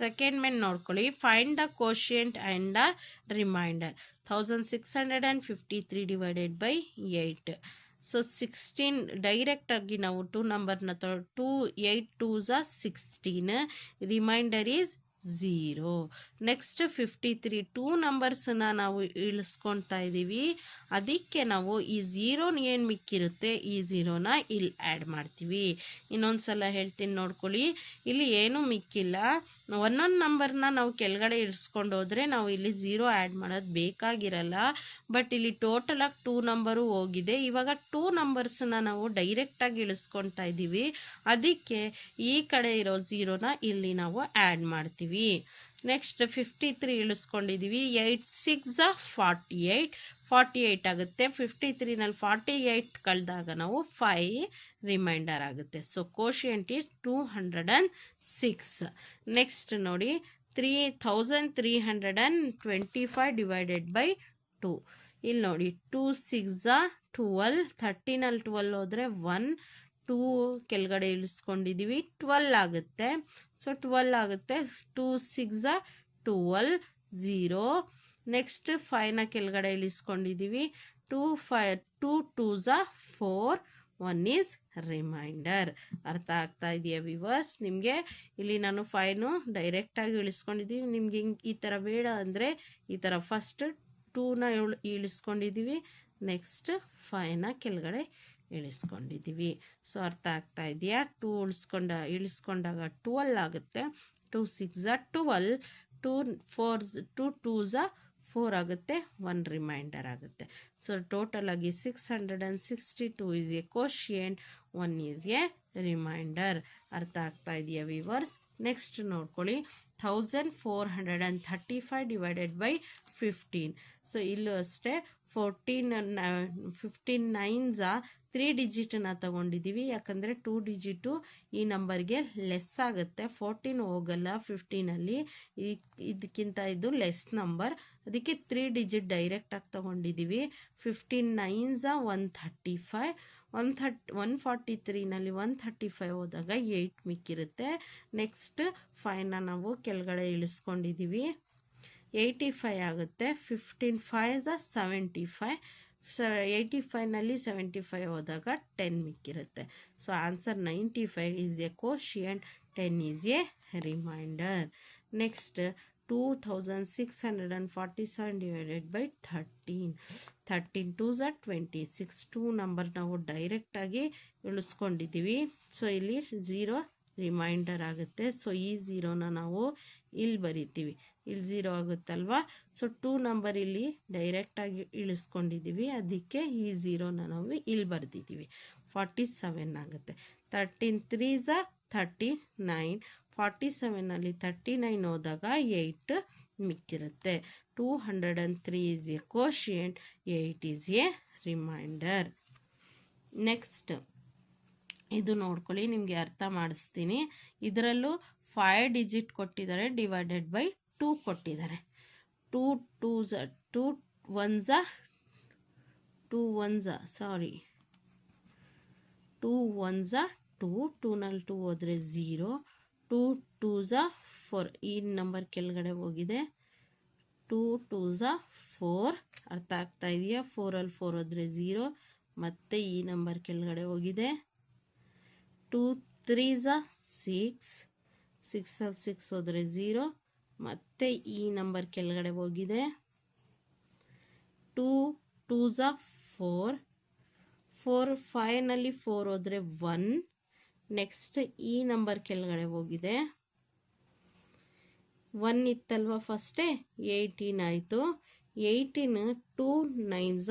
Second main ನೋಡ್ಕೊಳ್ಳಿ. Find the quotient and the reminder. 1653 divided by 8. So 16 ಡೈರೆಕ್ಟಾಗಿ ನಾವು 2 ನಂಬರ್ನ 2 8 2s 16. Reminder is 0. ನೆಕ್ಸ್ಟ್ 53 2 ನಂಬರ್ಸನ್ನ ನಾವು ಇಳಿಸ್ಕೊಳ್ತಾ ಇದ್ದೀವಿ. ಅದಕ್ಕೆ ನಾವು ಈ 0 ಏನು ಮಿಕ್ಕಿರುತ್ತೆ ಈ 0ನ ಇಲ್ಲಿ ಆ್ಯಡ್ ಮಾಡ್ತೀವಿ. ಇನ್ನೊಂದು ಸಲ ಹೇಳ್ತೀನಿ ನೋಡ್ಕೊಳ್ಳಿ. ಇಲ್ಲಿ ಏನೂ ಮಿಕ್ಕಿಲ್ಲ. ಒಂದೊಂದು ನಂಬರ್ನ ನಾವು ಕೆಳಗಡೆ ಇಳಿಸ್ಕೊಂಡು ಹೋದರೆ ನಾವು ಇಲ್ಲಿ 0 ಆ್ಯಡ್ ಮಾಡೋದು ಬೇಕಾಗಿರಲ್ಲ. ಬಟ್ ಇಲ್ಲಿ ಟೋಟಲಾಗಿ 2 ನಂಬರು ಹೋಗಿದೆ. ಇವಾಗ 2 ನಂಬರ್ಸನ್ನ ನಾವು ಡೈರೆಕ್ಟಾಗಿ ಇಳಿಸ್ಕೊಳ್ತಾ ಇದ್ದೀವಿ. ಅದಕ್ಕೆ ಈ ಕಡೆ ಇರೋ 0ನ ಇಲ್ಲಿ ನಾವು ಆ್ಯಡ್ ಮಾಡ್ತೀವಿ. ನೆಕ್ಸ್ಟ್ 53 ಇಳಿಸ್ಕೊಂಡಿದ್ದೀವಿ. 8 6 48 48 ಆಗುತ್ತೆ. 53ನಲ್ಲಿ 48 ಕಳೆದಾಗ ನಾವು 5 ರಿಮೈಂಡರ್ ಆಗುತ್ತೆ. So quotient is 206. ನೆಕ್ಸ್ಟ್ ನೋಡಿ 3325 ಡಿವೈಡೆಡ್ ಬೈ 2. ಇಲ್ಲಿ ನೋಡಿ 2 6 12. 13ನಲ್ಲಿ 12 ಹೋದರೆ 1 2 ಕೆಳಗಡೆ ಇಳಿಸ್ಕೊಂಡಿದ್ದೀವಿ. 12 ಆಗುತ್ತೆ. ಸೊ 12 ಆಗುತ್ತೆ. 2 6 12 0. ನೆಕ್ಸ್ಟ್ 5ನ ಕೆಳಗಡೆ ಇಳಿಸ್ಕೊಂಡಿದ್ದೀವಿ. 2 2s 4 1 ಈಸ್ ರಿಮೈಂಡರ್. ಅರ್ಥ ಆಗ್ತಾ ಇದೆಯಾ ವಿವರ್ಸ್ ನಿಮಗೆ? ಇಲ್ಲಿ ನಾನು 5ನು ಡೈರೆಕ್ಟಾಗಿ ಇಳಿಸ್ಕೊಂಡಿದ್ದೀವಿ. ನಿಮಗೆ ಈ ಥರ ಬೇಡ ಅಂದರೆ ಈ ಥರ ಫಸ್ಟ್ 2ನ ಇಳಿಸ್ಕೊಂಡಿದ್ದೀವಿ. ನೆಕ್ಸ್ಟ್ 5ನ ಕೆಳಗಡೆ ಇಳಿಸ್ಕೊಂಡಿದ್ದೀವಿ. ಸೊ ಅರ್ಥ ಆಗ್ತಾ ಇದೆಯಾ? 2 ಇಳಿಸ್ಕೊಂಡಾಗ 12 ಆಗುತ್ತೆ. 2 6 12. 2 2s 4 ಆಗುತ್ತೆ. 1 ರಿಮೈಂಡರ್ ಆಗುತ್ತೆ. ಸೊ ಟೋಟಲ್ ಆಗಿ 662 is a quotient, 1 is a remainder. ಅರ್ಥ ಆಗ್ತಾ ಇದೆಯಾ ವಿವರ್ಸ್? ನೆಕ್ಸ್ಟ್ ನೋಡ್ಕೊಳ್ಳಿ 1435 ಡಿವೈಡೆಡ್ ಬೈ 15. ಸೊ ಇಲ್ಲೂ ಅಷ್ಟೇ 15 9s 3 ಡಿಜಿಟನ್ನ ತಗೊಂಡಿದ್ದೀವಿ. ಯಾಕಂದರೆ 2 ಡಿಜಿಟು ಈ ನಂಬರ್ಗೆ ಲೆಸ್ ಆಗುತ್ತೆ. 14 ಹೋಗಲ್ಲ 15ಅಲ್ಲಿ. ಇದಕ್ಕಿಂತ ಇದು ಲೆಸ್ ನಂಬರ್. ಅದಕ್ಕೆ 3 ಡಿಜಿಟ್ ಡೈರೆಕ್ಟಾಗಿ ತಗೊಂಡಿದ್ದೀವಿ. 15 9s 135. 143ನಲ್ಲಿ 135 ಹೋದಾಗ 8 ಮಿಕ್ಕಿರುತ್ತೆ. ನೆಕ್ಸ್ಟ್ 5ನ ನಾವು ಕೆಳಗಡೆ ಇಳಿಸ್ಕೊಂಡಿದ್ದೀವಿ. 85 ಆಗುತ್ತೆ. 15 5s 75. 85ನಲ್ಲಿ 75 ಹೋದಾಗ 10 ಮಿಕ್ಕಿರುತ್ತೆ. So answer 95 is a quotient, 10 is a remainder. Next 2647 divided by 13. 13 2s 26. 2 number ನಾವು ಡೈರೆಕ್ಟಾಗಿ ಇಳಿಸ್ಕೊಂಡಿದ್ದೀವಿ. ಸೊ ಇಲ್ಲಿ 0 ರಿಮೈಂಡರ್ ಆಗುತ್ತೆ. ಸೊ ಈ 0ನ ನಾವು ಇಲ್ಲಿ ಬರಿತೀವಿ. ಇಲ್ಲಿ 0 ಆಗುತ್ತಲ್ವಾ? ಸೊ 2 ನಂಬರ್ ಇಲ್ಲಿ ಡೈರೆಕ್ಟಾಗಿ ಇಳಿಸ್ಕೊಂಡಿದ್ದೀವಿ. ಅದಕ್ಕೆ ಈ 0ನ ನಾವು ಇಲ್ಲಿ ಬರೆದಿದ್ದೀವಿ. 47 ಆಗುತ್ತೆ. 13 3s 39. 47ನಲ್ಲಿ 39 ಹೋದಾಗ 8 ಮಿಕ್ಕಿರುತ್ತೆ. 203 is a quotient, 8 is a remainder. Next ಇದು ನೋಡ್ಕೊಳ್ಳಿ, ನಿಮಗೆ ಅರ್ಥ ಮಾಡಿಸ್ತೀನಿ. ಇದರಲ್ಲೂ 5 ಡಿಜಿಟ್ ಕೊಟ್ಟಿದ್ದಾರೆ, ಡಿವೈಡೆಡ್ ಬೈ 2 ಕೊಟ್ಟಿದ್ದಾರೆ. 2 2s 2 1s 2 1s 2 2ನಲ್ಲಿ 2 ಹೋದರೆ 0. 2 2s 4. ಈ ನಂಬರ್ ಕೆಳಗಡೆ ಹೋಗಿದೆ. 2 2s 4. ಅರ್ಥ ಆಗ್ತಾ ಇದೆಯಾ? 4ಅಲ್ಲಿ 4 ಹೋದರೆ 0. ಮತ್ತು ಈ ನಂಬರ್ ಕೆಳಗಡೆ ಹೋಗಿದೆ. 2 3s 6. 6ಅಲ್ಲಿ 6 ಹೋದರೆ 0. ಮತ್ತು ಈ ನಂಬರ್ ಕೆಳಗಡೆ ಹೋಗಿದೆ. 2 2s 4. 4 5ನಲ್ಲಿ 4 ಹೋದರೆ 1. ನೆಕ್ಸ್ಟ್ ಈ ನಂಬರ್ ಕೆಳಗಡೆ ಹೋಗಿದೆ. 1 ಇತ್ತಲ್ವ ಫಸ್ಟೇ, 18 ಆಯಿತು. 18 2 9s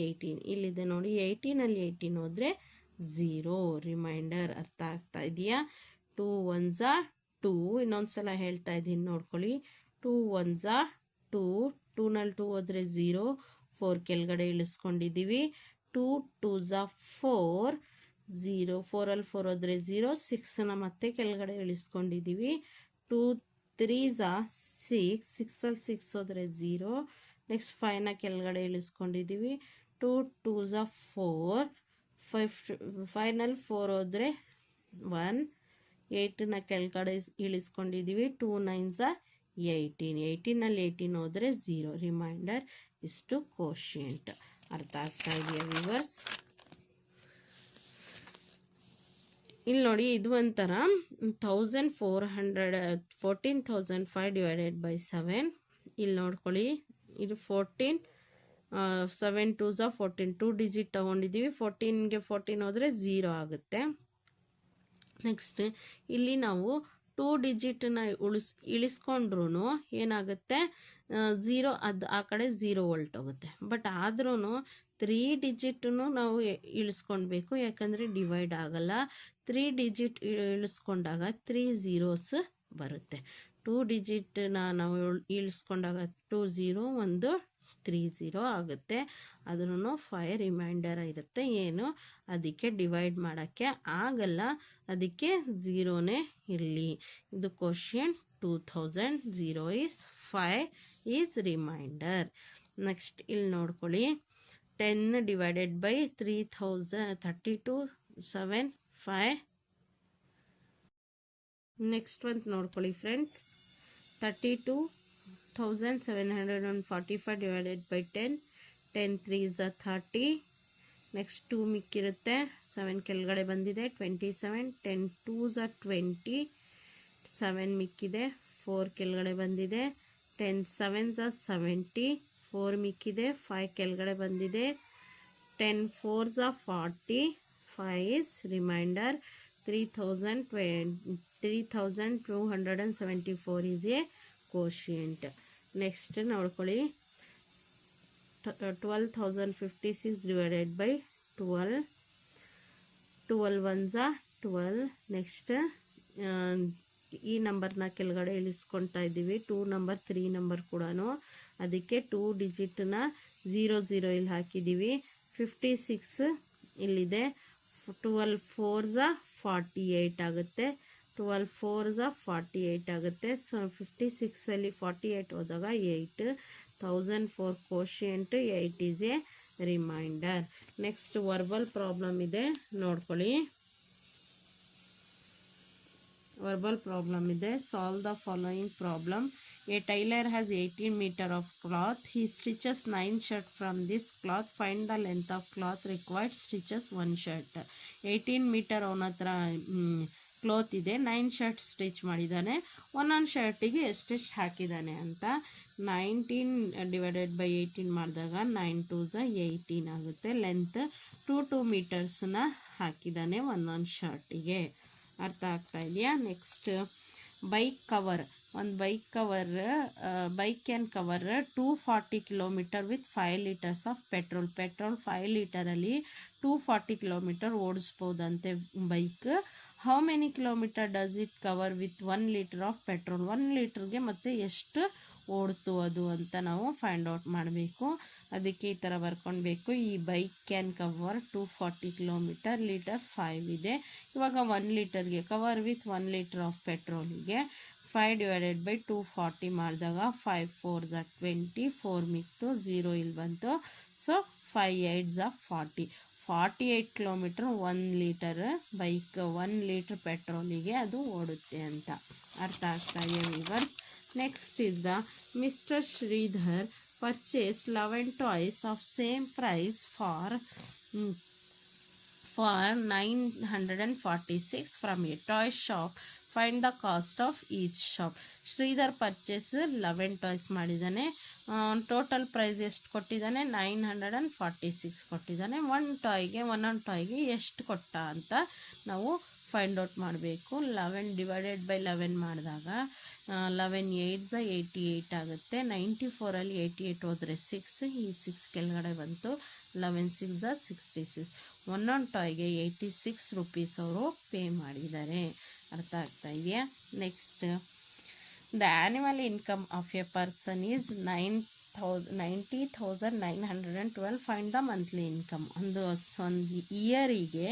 18. ಇಲ್ಲಿದೆ ನೋಡಿ, 18ಅಲ್ಲಿ 18 ಹೋದರೆ 0 ರಿಮೈಂಡರ್. ಅರ್ಥ ಆಗ್ತಾ ಇದೆಯಾ? 2 1s 2. ಇನ್ನೊಂದು ಸಲ ಹೇಳ್ತಾ ಇದ್ದೀನಿ ನೋಡ್ಕೊಳ್ಳಿ. 2 1s 2. 2ನಲ್ಲಿ 2 ಹೋದರೆ 0. 4 ಕೆಳಗಡೆ ಇಳಿಸ್ಕೊಂಡಿದ್ದೀವಿ. 2 2s 4. 0. 4ಅಲ್ಲಿ 4 ಹೋದರೆ 0. 6ನ ಮತ್ತೆ ಕೆಳಗಡೆ ಇಳಿಸ್ಕೊಂಡಿದ್ದೀವಿ. 2 3s 6. 6ಅಲ್ಲಿ 6 ಹೋದರೆ 0. ನೆಕ್ಸ್ಟ್ 5ನ ಕೆಳಗಡೆ ಇಳಿಸ್ಕೊಂಡಿದ್ದೀವಿ. 2 2s 4. 5ನಲ್ಲಿ 4 ಹೋದರೆ 1. 8ನ ಕೆಳಗಡೆ ಇಳಿಸ್ಕೊಂಡಿದ್ದೀವಿ. 2 9s 18. 18ನಲ್ಲಿ 18 ಹೋದರೆ 0. ರಿಮೈಂಡರ್ ಇಷ್ಟು ಕೋಶಿಯಂಟ್. ಅರ್ಥ ಆಗ್ತಾ ಇದೆಯಾ ವ್ಯೂವರ್ಸ್? ಇಲ್ಲಿ ನೋಡಿ, ಇದು ಒಂಥರ 14,500 ಡಿವೈಡೆಡ್ ಬೈ 7. ಇಲ್ಲಿ ನೋಡ್ಕೊಳ್ಳಿ, ಇದು 14 7 2s 14. 2 ಡಿಜಿಟ್ ತಗೊಂಡಿದ್ದೀವಿ. 14ಗೆ 14 ಹೋದರೆ 0 ಆಗುತ್ತೆ. ನೆಕ್ಸ್ಟ್ ಇಲ್ಲಿ ನಾವು 2 ಡಿಜಿಟನ್ನ ಇಳಿಸ್ಕೊಂಡ್ರೂ ಏನಾಗುತ್ತೆ, 0 ಅದು ಆ ಕಡೆ 0 ಹೊಲ್ಟೋಗುತ್ತೆ. ಬಟ್ ಆದ್ರೂ 3 ಡಿಜಿಟನ್ನು ನಾವು ಇಳಿಸ್ಕೊಳ್ಬೇಕು, ಯಾಕಂದರೆ ಡಿವೈಡ್ ಆಗಲ್ಲ. 3 ಡಿಜಿಟ್ ಇಳಿಸ್ಕೊಂಡಾಗ 3 zeros ಬರುತ್ತೆ. 2 ಡಿಜಿಟ್ನ ನಾವು ಇಳಿಸ್ಕೊಂಡಾಗ 2 0 1 3 0 ಆಗುತ್ತೆ. ಆದ್ರೂ 5 ರಿಮೈಂಡರ್ ಇರುತ್ತೆ. ಏನು ಅದಕ್ಕೆ ಡಿವೈಡ್ ಮಾಡೋಕ್ಕೆ ಆಗಲ್ಲ, ಅದಕ್ಕೆ 0ನೇ ಇರಲಿ. ಇದು question 2000. 0 is 5 is remainder. Next ಇಲ್ಲಿ ನೋಡ್ಕೊಳ್ಳಿ, 10 ಡಿವೈಡೆಡ್ ಬೈ 32 7 5. ನೆಕ್ಸ್ಟ್ ಒಂದು ನೋಡ್ಕೊಳ್ಳಿ friends, 32,745 divided by 10. 10 3s 30. Next 2 ಮಿಕ್ಕಿರುತ್ತೆ. 7 ಕೆಳಗಡೆ ಬಂದಿದೆ. 27. 10 2s 20. 7 ಮಿಕ್ಕಿದೆ. 4 ಕೆಳಗಡೆ ಬಂದಿದೆ. 10 7s 70. 4 ಮಿಕ್ಕಿದೆ. 5 ಕೆಳಗಡೆ ಬಂದಿದೆ. 10 4s 40. 5 is remainder. 3,274 is a quotient. Next ನೋಡ್ಕೊಳ್ಳಿ, 12,056 ಡಿವೈಡೆಡ್ ಬೈ 12. 12 1s 12. ನೆಕ್ಸ್ಟ್ ಈ ನಂಬರ್ನ ಕೆಳಗಡೆ ಇಳಿಸ್ಕೊಳ್ತಾ ಇದ್ದೀವಿ. 2 ನಂಬರ್ 3 ನಂಬರ್ ಕೂಡ, ಅದಕ್ಕೆ 2 ಡಿಜಿಟ್ನ 0 0 ಇಲ್ಲಿ ಹಾಕಿದ್ದೀವಿ. 56 ಇಲ್ಲಿದೆ. 12 4s 48 ಆಗುತ್ತೆ. 12 4s 48 ಆಗುತ್ತೆ. ಸೊ 56ಅಲ್ಲಿ 48 ಹೋದಾಗ 8. 1004 quotient 8 is a remainder. Next verbal problem ಇದೆ, ನೋಡ್ಕೊಳ್ಳಿ. ವರ್ಬಲ್ ಪ್ರಾಬ್ಲಮ್ ಇದೆ. Solve the following problem. A tailor has 18 meter of cloth. He stitches 9 shirt from this cloth. Find the length of cloth required. Stitches 1 shirt. 18 meter ಅವನ ಹತ್ರ cloth ಇದೆ. 9 shirt stitch ಮಾಡಿದ್ದಾನೆ. ಒಂದೊಂದು ಶರ್ಟಿಗೆ ಎಷ್ಟೆಷ್ಟು ಹಾಕಿದ್ದಾನೆ ಅಂತ. 19 ಡಿವೈಡೆಡ್ ಬೈ 18 ಮಾಡಿದಾಗ 9 2s 18 ಆಗುತ್ತೆ. ಲೆಂತ್ 2 ಮೀಟರ್ಸ್ನ ಹಾಕಿದ್ದಾನೆ ಒಂದೊಂದು ಶರ್ಟಿಗೆ. ಅರ್ಥ ಆಗ್ತಾ ಇದೆಯಾ? Next bike cover. ಒಂದು bike can cover 240 kilometre with 5 litres of petrol. 5 ಲೀಟರಲ್ಲಿ 240 ಕಿಲೋಮೀಟರ್ ಓಡಿಸ್ಬೋದಂತೆ bike. How many kilometre does it cover with 1 litre of petrol. 1 ಲೀಟರ್ಗೆ ಮತ್ತೆ ಎಷ್ಟು ಓಡ್ತು ಅದು ಅಂತ ನಾವು ಫೈಂಡ್ ಔಟ್ ಮಾಡಬೇಕು. ಅದಕ್ಕೆ ಈ ಥರ ಬರ್ಕೊಳ್ಬೇಕು. ಈ bike can cover 240 kilometre, litre 5 ಇದೆ. ಇವಾಗ 1 ಲೀಟರ್ಗೆ ಕವರ್ ವಿತ್ 1 ಲೀಟರ್ ಆಫ್ ಪೆಟ್ರೋಲಿಗೆ 5 ಡಿವೈಡೆಡ್ ಬೈ 240 ಮಾಡಿದಾಗ 5 4s 20. 4 ಮಿಕ್ತು, 0 ಇಲ್ಲಿ ಬಂತು. So 5 8s 40. 48 kilometre 1 litre bike 1 litre ಪೆಟ್ರೋಲಿಗೆ ಅದು ಓಡುತ್ತೆ ಅಂತ. ಅರ್ಥ ಆಗ್ತಾ ಇದೆ viewers? Next is the mister Sridhar purchased 11 toys of same price for 946 from a toy shop. Find the cost of each shop. Sridhar purchase 11 toys ಮಾಡಿದ್ದಾನೆ. ಟೋಟಲ್ ಪ್ರೈಸ್ ಎಷ್ಟು ಕೊಟ್ಟಿದ್ದಾನೆ? 946 ಕೊಟ್ಟಿದ್ದಾನೆ. ಒಂದೊಂದು ಟಾಯ್ಗೆ ಎಷ್ಟು ಕೊಟ್ಟ ಅಂತ ನಾವು ಫೈಂಡ್ ಔಟ್ ಮಾಡಬೇಕು. 11 ಡಿವೈಡೆಡ್ ಬೈ 11 ಮಾಡಿದಾಗ 11 8s 88 ಆಗುತ್ತೆ. 94ಅಲ್ಲಿ 88 ಹೋದರೆ 6. ಈ 6 ಕೆಳಗಡೆ ಬಂತು. 11 6s 66. ಒಂದೊಂದು ಟಾಯ್ಗೆ 86 ರೂಪೀಸ್ ಅವರು ಪೇ ಮಾಡಿದ್ದಾರೆ. ಅರ್ಥ ಆಗ್ತಾ ಇದೆಯಾ? Next the annual income of A person is 90,912. Find the monthly income. ಒಂದು ಇಯರಿಗೆ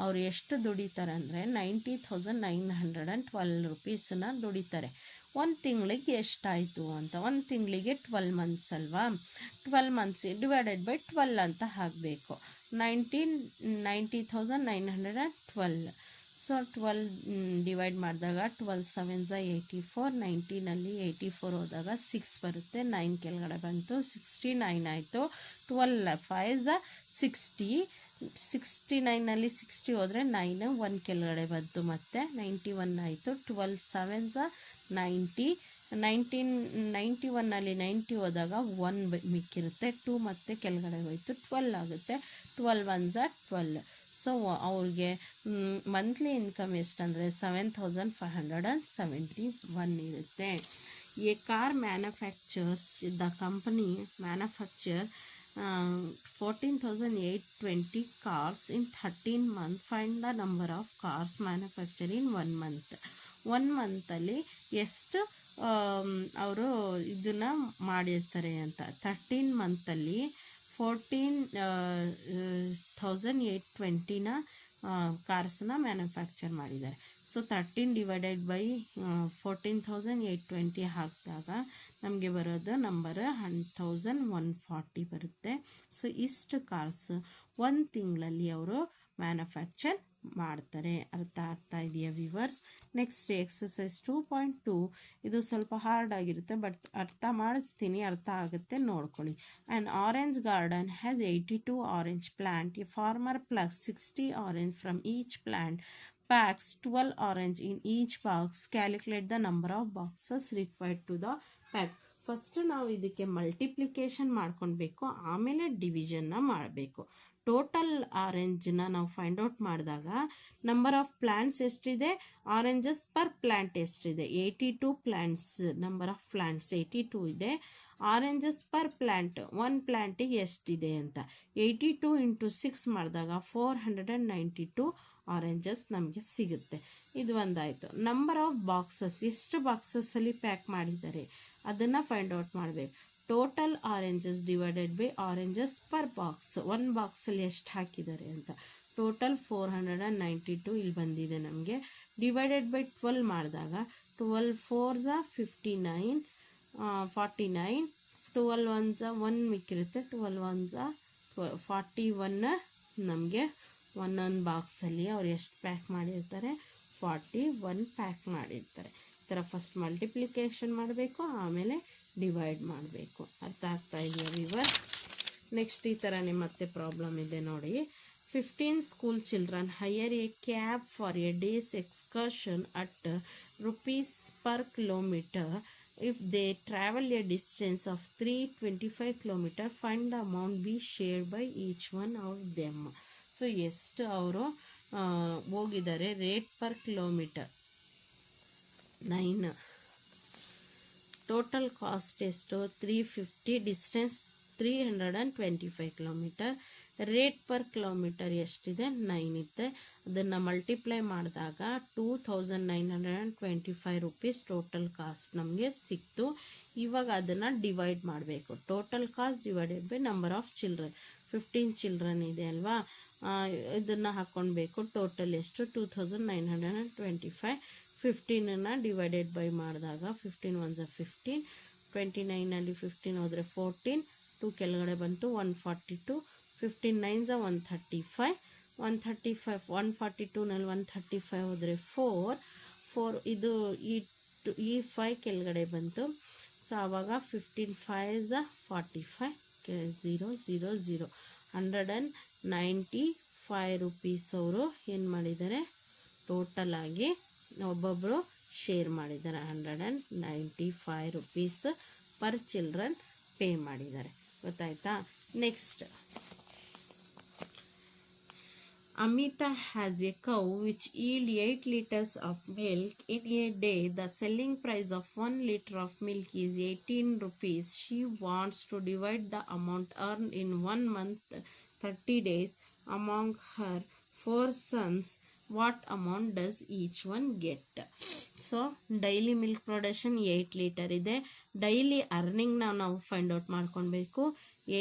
ಅವರು ಎಷ್ಟು ದುಡಿತಾರೆ ಅಂದರೆ 90,912 ರೂಪೀಸನ್ನ ದುಡಿತಾರೆ. ಒಂದು ತಿಂಗಳಿಗೆ ಎಷ್ಟಾಯಿತು ಅಂತ. ಒಂದು ತಿಂಗಳಿಗೆ 12 ಮಂತ್ಸ್ ಅಲ್ವಾ? 12 ಮಂತ್ಸ್ ಡಿವೈಡೆಡ್ ಬೈ 12 ಅಂತ ಹಾಕಬೇಕು. 90,912. ಸೊ 12 ಡಿವೈಡ್ ಮಾಡಿದಾಗ 12 7 84, 19ಅಲ್ಲಿ 84 ಹೋದಾಗ 6 ಬರುತ್ತೆ, 9 ಕೆಳಗಡೆ ಬಂತು, 69 ಆಯಿತು. 12 5 60, 69ನಲ್ಲಿ 60 ಹೋದರೆ 9 1 ಕೆಳಗಡೆ ಬಂತು, ಮತ್ತು 91 ಆಯಿತು. 12 7 90, 91ನಲ್ಲಿ 90 ಹೋದಾಗ 1 ಮಿಕ್ಕಿರುತ್ತೆ, 2 ಮತ್ತೆ ಕೆಳಗಡೆ ಹೋಯಿತು, 12 ಆಗುತ್ತೆ. 12 1 12. ಸೊ ಅವ್ರಿಗೆ ಮಂತ್ಲಿ ಇನ್ಕಮ್ ಎಷ್ಟಂದರೆ 7571 ಇರುತ್ತೆ. A car manufacturers, the company manufacture 14,820 cars in 13 months. Find the number of cars manufactured in 1 month. 1 ಮಂತಲ್ಲಿ ಎಷ್ಟು ಅವರು ಇದನ್ನು ಮಾಡಿರ್ತಾರೆ ಅಂತ. 13 ಮಂತಲ್ಲಿ 14,820ನ ಕಾರ್ಸ್ನ ಮ್ಯಾನುಫ್ಯಾಕ್ಚರ್ ಮಾಡಿದ್ದಾರೆ. ಸೊ 13 ಡಿವೈಡೆಡ್ ಬೈ 14,820 ಹಾಕಿದಾಗ ನಮಗೆ ಬರೋದು ನಂಬರ್ 10140 ಬರುತ್ತೆ. ಸೊ ಇಷ್ಟು ಕಾರ್ಸ್ 1 ತಿಂಗಳಲ್ಲಿ ಅವರು ಮ್ಯಾನುಫ್ಯಾಕ್ಚರ್ ಮಾಡ್ತಾರೆ. ಅರ್ಥ ಆಗ್ತಾ ಇದೆಯಾ ವಿವರ್ಸ್? Next exercise 2.2. ಇದು ಸ್ವಲ್ಪ ಹಾರ್ಡ್ ಆಗಿರುತ್ತೆ, ಬಟ್ ಅರ್ಥ ಮಾಡಿಸ್ತೀನಿ, ಅರ್ಥ ಆಗುತ್ತೆ, ನೋಡ್ಕೊಳ್ಳಿ. An orange garden has 82 orange plant. A farmer plugs 60 orange from each plant, packs 12 orange in each box. Calculate the number of boxes required to the pack. First ನಾವು ಇದಕ್ಕೆ ಮಲ್ಟಿಪ್ಲಿಕೇಶನ್ ಮಾಡ್ಕೊಳ್ಬೇಕು, ಆಮೇಲೆ ಡಿವಿಷನ್ನ ಮಾಡಬೇಕು. ಟೋಟಲ್ ಆರೆಂಜ್ನ ನಾವು ಫೈಂಡ್ ಔಟ್ ಮಾಡಿದಾಗ number of plants ಎಷ್ಟಿದೆ, oranges per plant ಎಷ್ಟಿದೆ, 82 plants, number of plants 82 ಇದೆ. ಆರೆಂಜಸ್ ಪರ್ ಪ್ಲಾಂಟ್ 1 ಪ್ಲಾಂಟಿಗೆ ಎಷ್ಟಿದೆ ಅಂತ 82 × 6 ಮಾಡಿದಾಗ 492 ಆರೆಂಜಸ್ ನಮಗೆ ಸಿಗುತ್ತೆ. ಇದು ಒಂದಾಯಿತು. ನಂಬರ್ ಆಫ್ ಬಾಕ್ಸಸ್, ಎಷ್ಟು ಬಾಕ್ಸಸ್ಸಲ್ಲಿ ಪ್ಯಾಕ್ ಮಾಡಿದ್ದಾರೆ ಅದನ್ನು ಫೈಂಡ್ ಔಟ್ ಮಾಡಬೇಕು. Total oranges divided by oranges per box, 1 ಬಾಕ್ಸಲ್ಲಿ ಎಷ್ಟು ಹಾಕಿದ್ದಾರೆ ಅಂತ. ಟೋಟಲ್ 492 ಇಲ್ಲಿ ಬಂದಿದೆ ನಮಗೆ. ಡಿವೈಡೆಡ್ ಬೈ 12 ಮಾಡಿದಾಗ 12 4 59, 49, 12 1 ಮಿಕ್ಕಿರುತ್ತೆ, 12 1 41 ನಮಗೆ ಒಂದೊಂದು ಬಾಕ್ಸಲ್ಲಿ ಅವ್ರು ಎಷ್ಟು ಪ್ಯಾಕ್ ಮಾಡಿರ್ತಾರೆ, 41 ಪ್ಯಾಕ್ ಮಾಡಿರ್ತಾರೆ. ಈ ಥರ ಫಸ್ಟ್ ಮಲ್ಟಿಪ್ಲಿಕೇಶನ್ ಮಾಡಬೇಕು, ಆಮೇಲೆ ಡಿವೈಡ್ ಮಾಡಬೇಕು. ಅರ್ಥ ಆಗ್ತಾ ಇದೆಯಾ ವಿವರ್ಸ್? ನೆಕ್ಸ್ಟ್ ಈ ಥರನೇ ಮತ್ತೆ ಪ್ರಾಬ್ಲಮ್ ಇದೆ ನೋಡಿ. 15 school children higher A cab for A days excursion at rupees per kilometer. If they travel a distance of 325 km, find the amount be shared by each one of them. So ಎಷ್ಟು ಅವರು ಹೋಗಿದ್ದಾರೆ, rate per kilometre 9, total cost ಎಷ್ಟು 350, distance 325 kilometre, rate per kilometre ಎಷ್ಟಿದೆ 9 ಇದೆ. ಅದನ್ನು multiply ಮಾಡಿದಾಗ 2925 rupees total cost ನಮಗೆ ಸಿಕ್ತು. ಇವಾಗ ಅದನ್ನು ಡಿವೈಡ್ ಮಾಡಬೇಕು. Total cost divided by number of children. 15 children ಇದೆ ಅಲ್ವಾ, ಇದನ್ನು ಹಾಕ್ಕೊಳ್ಬೇಕು. ಟೋಟಲ್ ಎಷ್ಟು 2925. 15ನ್ನು ಡಿವೈಡೆಡ್ ಬೈ ಮಾಡಿದಾಗ 15 1 15, 29ನಲ್ಲಿ 15 ಹೋದರೆ 14, 2 ಕೆಳಗಡೆ ಬಂತು 142, 15 9 135, 135 142ನಲ್ಲಿ 135 ಹೋದರೆ 4 ಇದು ಈ 5 ಕೆಳಗಡೆ ಬಂತು. ಸೊ ಆವಾಗ 15 5 45, 0 0 0 195 ರೂಪೀಸ್ ಅವರು ಏನು ಮಾಡಿದ್ದಾರೆ, ಟೋಟಲ್ ಆಗಿ ಒಬ್ಬೊಬ್ಬರು ಶೇರ್ ಮಾಡಿದ್ದಾರೆ. 195 ರೂಪೀಸ್ ಪರ್ ಚಿಲ್ಡ್ರನ್ ಪೇ ಮಾಡಿದ್ದಾರೆ. ಗೊತ್ತಾಯ್ತಾ? Next, Amita has a cow which yield 8 liters of milk in a day. The selling price of 1 liter of milk is 18 rupees. She wants to divide the amount earned in 1 month 30 days among her 4 sons. What amount does each one get? So daily milk production 8 litre ಇದೆ. Daily earning ನಾವು find out ಮಾಡ್ಕೊಳ್ಬೇಕು.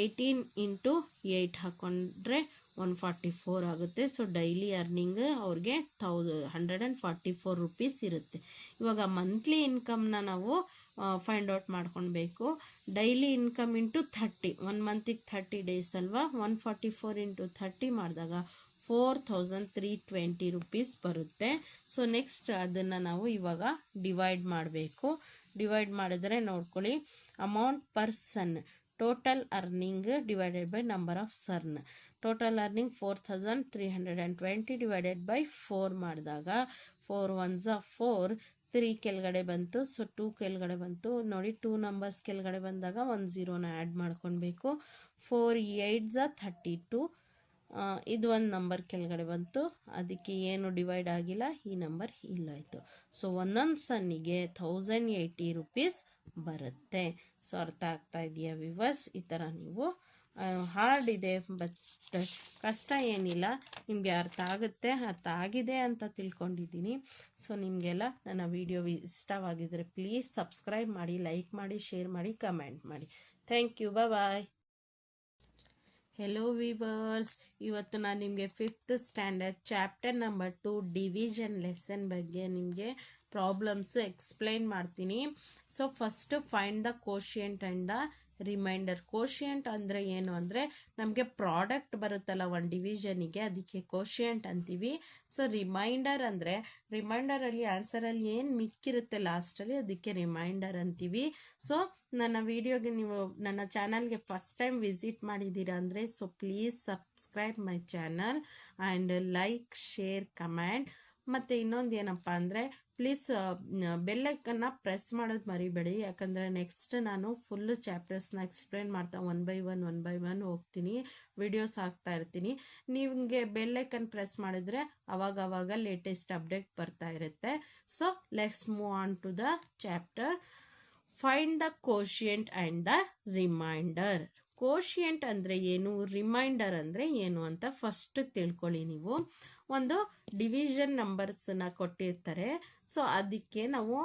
18 × 8 ಹಾಕ್ಕೊಂಡ್ರೆ 144 ಆಗುತ್ತೆ. So daily earning ಅವ್ರಿಗೆ 144 rupees ಇರುತ್ತೆ. ಇವಾಗ monthly ಇನ್ಕಮ್ನ ನಾವು find out ಮಾಡ್ಕೊಳ್ಬೇಕು. ಡೈಲಿ ಇನ್ಕಮ್ ಇಂಟು 30, 1 ಮಂತಿಗೆ 30 ಡೇಸ್ ಅಲ್ವಾ, 144 × 30 ಮಾಡಿದಾಗ 4320 rupees ಬರುತ್ತೆ. ಸೊ ನೆಕ್ಸ್ಟ್ ಅದನ್ನು ನಾವು ಇವಾಗ ಡಿವೈಡ್ ಮಾಡಬೇಕು. ಡಿವೈಡ್ ಮಾಡಿದ್ರೆ ನೋಡ್ಕೊಳ್ಳಿ, ಅಮೌಂಟ್ ಪರ್ ಸನ್, total earning divided by number of person. Total earning 4320 divided by 4 ಮಾಡಿದಾಗ 4 1s 4, 3 ಕೆಳಗಡೆ ಬಂತು. ಸೊ 2 ಕೆಳಗಡೆ ಬಂತು ನೋಡಿ. 2 ನಂಬರ್ಸ್ ಕೆಳಗಡೆ ಬಂದಾಗ 1 0ನ ಆ್ಯಡ್ ಮಾಡ್ಕೊಳ್ಬೇಕು. 4 8s 32. ಇದು ಒಂದು ನಂಬರ್ ಕೆಳಗಡೆ ಬಂತು, ಅದಕ್ಕೆ ಏನು ಡಿವೈಡ್ ಆಗಿಲ್ಲ, ಈ ನಂಬರ್ ಇಲ್ಲಾಯಿತು. ಸೊ ಒಂದೊಂದು ಸನ್ನಿಗೆ 1080 rupees ಬರುತ್ತೆ. ಸೊ ಅರ್ಥ ಆಗ್ತಾ ಇದೆಯಾ ವಿವರ್ಸ್? ಈ ಥರ ನೀವು ಹಾರ್ಡ್ ಇದೆ, ಬಟ್ ಕಷ್ಟ ಏನಿಲ್ಲ, ನಿಮಗೆ ಅರ್ಥ ಆಗುತ್ತೆ, ಅರ್ಥ ಆಗಿದೆ ಅಂತ ತಿಳ್ಕೊಂಡಿದ್ದೀನಿ. ಸೊ ನಿಮಗೆಲ್ಲ ನನ್ನ ವಿಡಿಯೋ ಇಷ್ಟವಾಗಿದ್ದರೆ ಪ್ಲೀಸ್ ಸಬ್ಸ್ಕ್ರೈಬ್ ಮಾಡಿ, ಲೈಕ್ ಮಾಡಿ, ಶೇರ್ ಮಾಡಿ, ಕಮೆಂಟ್ ಮಾಡಿ. Thank you, bye. Hello viewers, ಇವತ್ತು ನಾನು ನಿಮಗೆ 5th standard chapter number 2 division lesson ಬಗ್ಗೆ ನಿಮಗೆ ಪ್ರಾಬ್ಲಮ್ಸ್ ಎಕ್ಸ್ಪ್ಲೈನ್ ಮಾಡ್ತೀನಿ. So first find the quotient and the remainder. Quotient ಅಂದರೆ ಏನು ಅಂದರೆ ನಮಗೆ ಪ್ರಾಡಕ್ಟ್ ಬರುತ್ತಲ್ಲ ಒಂದು ಡಿವಿಷನಿಗೆ, ಅದಕ್ಕೆ ಕೋಶಿಯಂಟ್ ಅಂತೀವಿ. ಸೊ ರಿಮೈಂಡರ್ ಅಂದರೆ ರಿಮೈಂಡರಲ್ಲಿ ಆನ್ಸರಲ್ಲಿ ಏನು ಮಿಕ್ಕಿರುತ್ತೆ ಲಾಸ್ಟಲ್ಲಿ, ಅದಕ್ಕೆ ರಿಮೈಂಡರ್ ಅಂತೀವಿ. ಸೊ ನನ್ನ ವಿಡಿಯೋಗೆ ನೀವು ನನ್ನ ಚಾನಲ್ಗೆ ಫಸ್ಟ್ ಟೈಮ್ ವಿಸಿಟ್ ಮಾಡಿದ್ದೀರಾ ಅಂದರೆ so please subscribe my channel and like, share, comment. ಮತ್ತು ಇನ್ನೊಂದು ಏನಪ್ಪ ಅಂದರೆ ಪ್ಲೀಸ್ ಬೆಲ್ಲೈಕನ್ನ ಪ್ರೆಸ್ ಮಾಡೋದು ಮರಿಬೇಡಿ, ಯಾಕಂದರೆ ನೆಕ್ಸ್ಟ್ ನಾನು ಫುಲ್ಲು ಚಾಪ್ಟರ್ಸ್ನ ಎಕ್ಸ್ಪ್ಲೇನ್ ಮಾಡ್ತಾ ಒನ್ ಬೈ ಒನ್ ಹೋಗ್ತೀನಿ, ವಿಡಿಯೋಸ್ ಹಾಕ್ತಾ ಇರ್ತೀನಿ. ನಿಮಗೆ ಬೆಲ್ಲೈಕನ್ ಪ್ರೆಸ್ ಮಾಡಿದ್ರೆ ಅವಾಗ ಲೇಟೆಸ್ಟ್ ಅಪ್ಡೇಟ್ ಬರ್ತಾ ಇರುತ್ತೆ. So let's move on to the chapter. Find the quotient and the remainder. Quotient ಅಂದರೆ ಏನು, ರಿಮೈಂಡರ್ ಅಂದರೆ ಏನು ಅಂತ ಫಸ್ಟ್ ತಿಳ್ಕೊಳ್ಳಿ. ನೀವು ಒಂದು ಡಿವಿಷನ್ ನಂಬರ್ಸನ್ನ ಕೊಟ್ಟಿರ್ತಾರೆ. ಸೊ ಅದಕ್ಕೆ ನಾವು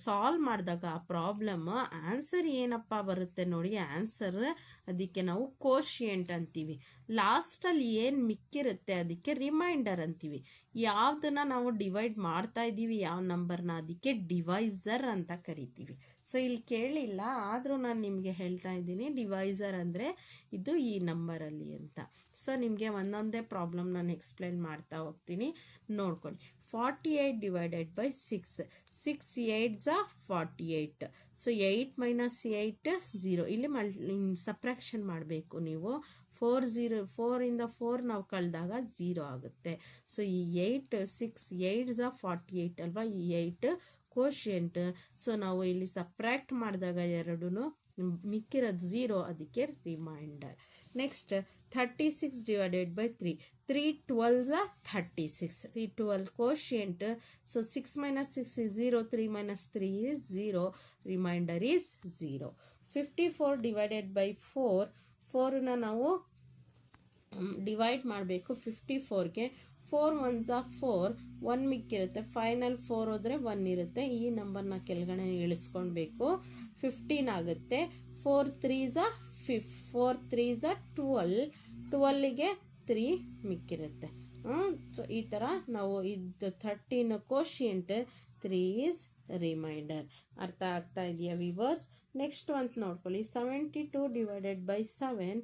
ಸಾಲ್ವ್ ಮಾಡಿದಾಗ ಆ ಪ್ರಾಬ್ಲಮ್ ಆನ್ಸರ್ ಏನಪ್ಪ ಬರುತ್ತೆ ನೋಡಿ, ಆನ್ಸರ್ ಅದಕ್ಕೆ ನಾವು ಕೋಶಿಯಂಟ್ ಅಂತೀವಿ. ಲಾಸ್ಟಲ್ಲಿ ಏನು ಮಿಕ್ಕಿರುತ್ತೆ ಅದಕ್ಕೆ ರಿಮೈಂಡರ್ ಅಂತೀವಿ. ಯಾವುದನ್ನ ನಾವು ಡಿವೈಡ್ ಮಾಡ್ತಾ ಇದ್ದೀವಿ ಯಾವ ನಂಬರ್ನ, ಅದಕ್ಕೆ ಡಿವೈಸರ್ ಅಂತ ಕರಿತೀವಿ. ಸೊ ಇಲ್ಲಿ ಕೇಳಿಲ್ಲ, ಆದರೂ ನಾನು ನಿಮಗೆ ಹೇಳ್ತಾ ಇದ್ದೀನಿ ಡಿವೈಸರ್ ಅಂದರೆ ಇದು ಈ ನಂಬರಲ್ಲಿ ಅಂತ. ಸೊ ನಿಮಗೆ ಒಂದೊಂದೇ ಪ್ರಾಬ್ಲಮ್ ನಾನು ಎಕ್ಸ್ಪ್ಲೇನ್ ಮಾಡ್ತಾ ಹೋಗ್ತೀನಿ, ನೋಡ್ಕೊಳ್ಳಿ. 48 divided by 6. 6 8s 48. So 8 minus 8 0. ಇಲ್ಲಿ ಸಬ್ಟ್ರಾಕ್ಷನ್ ಮಾಡಬೇಕು ನೀವು. 4 ಇಂದ 4 ನಾವು ಕಳೆದಾಗ 0 ಆಗುತ್ತೆ. ಸೊ ಈ 8 6 8s 48 ಅಲ್ವಾ, ಈ 8 ಕೋಶಿಯಂಟ್. ಸೊ ನಾವು ಇಲ್ಲಿ ಸಬ್ಟ್ರಾಕ್ಟ್ ಮಾಡಿದಾಗ ಎರಡೂ ಮಿಕ್ಕಿರೋದು 0, ಅದಕ್ಕೆ remainder. Next 36 divided by 3. 3 12s 36. 3 12 quotient. So 6 minus 6 is 0. 3 minus 3 is 0. Remainder is 0. 54 divided by 4. 4ನ ನಾವು ಡಿವೈಡ್ ಮಾಡಬೇಕು 54ಗೆ. 4 1s 4. 1 ಮಿಕ್ಕಿರುತ್ತೆ. ಫೈನಲ್ 4 ಹೋದರೆ 1 ಇರುತ್ತೆ. ಈ ನಂಬರ್ನ ಕೆಳಗಡೆ ಇಳಿಸ್ಕೊಳ್ಬೇಕು. 15 ಆಗುತ್ತೆ. 4 3s 4 3s 12. 12ಗೆ 3 ಮಿಕ್ಕಿರುತ್ತೆ. ಸೊ ಈ ಥರ ನಾವು ಇದು 13 ಕೋಶಿಯಂಟ್, 3 is ರಿಮೈಂಡರ್. ಅರ್ಥ ಆಗ್ತಾ ಇದೆಯಾ ವಿವರ್ಸ್? ನೆಕ್ಸ್ಟ್ ಅಂತ ನೋಡ್ಕೊಳ್ಳಿ. 72 ಡಿವೈಡೆಡ್ ಬೈ 7.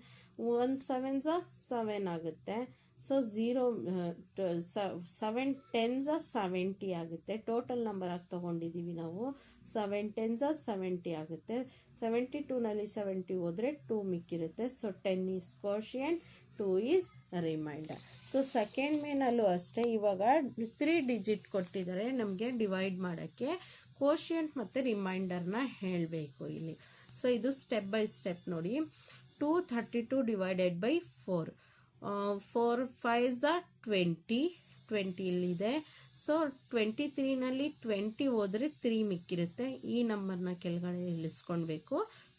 1 7s 7 ಆಗುತ್ತೆ. ಸೊ 0 7 10s 70 ಆಗುತ್ತೆ. ಟೋಟಲ್ ನಂಬರ್ ಆಗಿ ತಗೊಂಡಿದ್ದೀವಿ ನಾವು. 7 10s 70 ಆಗುತ್ತೆ. 72ನಲ್ಲಿ 70 ಹೋದರೆ 2 ಮಿಕ್ಕಿರುತ್ತೆ. So 10 is quotient, 2 is remainder. So second ಮೇನಲ್ಲೂ ಅಷ್ಟೇ, ಇವಾಗ 3 ಡಿಜಿಟ್ ಕೊಟ್ಟಿದ್ದಾರೆ ನಮಗೆ ಡಿವೈಡ್ ಮಾಡೋಕ್ಕೆ. ಕೋಶಿಯಂಟ್ ಮತ್ತು ರಿಮೈಂಡರ್ನ ಹೇಳಬೇಕು ಇಲ್ಲಿ. ಸೊ ಇದು ಸ್ಟೆಪ್ ಬೈ ಸ್ಟೆಪ್ ನೋಡಿ. 232 ಡಿವೈಡೆಡ್ ಬೈ 4. 4 5s 20. 20 ಇಲ್ಲಿದೆ. ಸೊ 23ನಲ್ಲಿ 20 ಹೋದರೆ 3 ಮಿಕ್ಕಿರುತ್ತೆ. ಈ ನಂಬರ್ನ ಕೆಳಗಡೆ ಇಳಿಸ್ಕೊಳ್ಬೇಕು.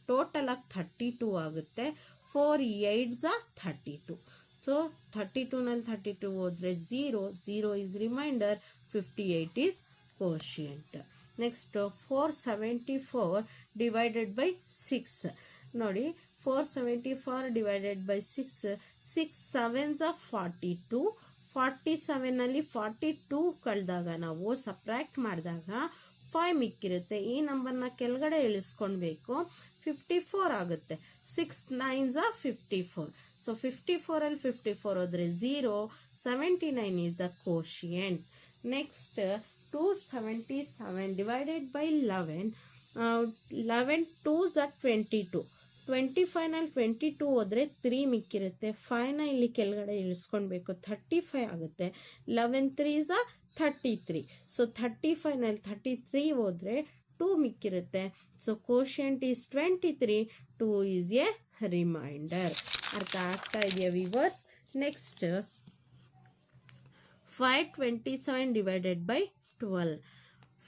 ಟೋಟಲ್ ಆಗಿ 32 ಆಗುತ್ತೆ. 4 8s 32. ಸೊ 32ನಲ್ಲಿ 32 ಹೋದರೆ 0. 0 is remainder. 58 is quotient. Next 474 divided by 6 ನೋಡಿ. 474 ಡಿವೈಡೆಡ್ ಬೈ 6. 6 7s 42. 47ನಲ್ಲಿ 42 ಕಳೆದಾಗ ನಾವು ಸಬ್ಟ್ರಾಕ್ಟ್ ಮಾಡಿದಾಗ 5 ಮಿಕ್ಕಿರುತ್ತೆ. ಈ ನಂಬರ್ನ ಕೆಳಗಡೆ ಇಳಿಸ್ಕೊಳ್ಬೇಕು. 54 ಆಗುತ್ತೆ. 6 9s 54. ಸೊ 54ಅಲ್ಲಿ 54 ಹೋದರೆ 0. 79 is the quotient. Next, 277 divided by 11. 11 2s are 22. 25 ನಲ್ಲಿ 22 ಹೋದರೆ 3 ಮಿಕ್ಕಿರುತ್ತೆ. 5ನ ಇಲ್ಲಿ ಕೆಳಗಡೆ ಇಳಿಸ್ಕೊಳ್ಬೇಕು, 35 ಆಗುತ್ತೆ. 11 3s are 33. ಸೊ 35 ನಲ್ಲಿ 33 ಹೋದರೆ 2 ಮಿಕ್ಕಿರುತ್ತೆ. So quotient is 23. 2 is a remainder. ಅರ್ಥ ಆಗ್ತಾ ಇದೆಯಾ viewers? Next 527 divided by 12.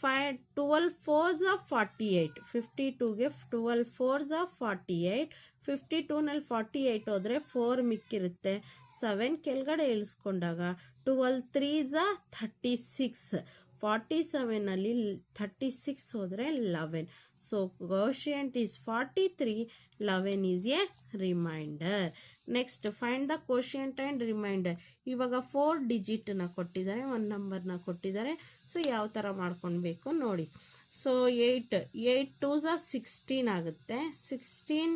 12 4s are 48. 52ಗೆ 12 4s are 48. 52 ನಲ್ಲಿ 48 ಹೋದರೆ 4 ಮಿಕ್ಕಿರುತ್ತೆ. 7 ಕೆಳಗಡೆ ಇಳಿಸ್ಕೊಂಡಾಗ 12 3s are 36. 47 ನಲ್ಲಿ 36 ಹೋದರೆ 11. So quotient is 43. 11 is a remainder. Next find the quotient and remainder. ಇವಾಗ 4 ಡಿಜಿಟ್ನ ಕೊಟ್ಟಿದ್ದಾರೆ, 1 ನಂಬರ್ನ ಕೊಟ್ಟಿದ್ದಾರೆ. ಸೊ ಯಾವ ಥರ ಮಾಡ್ಕೊಳ್ಬೇಕು ನೋಡಿ. ಸೊ 8 2s are 16 ಆಗುತ್ತೆ. 16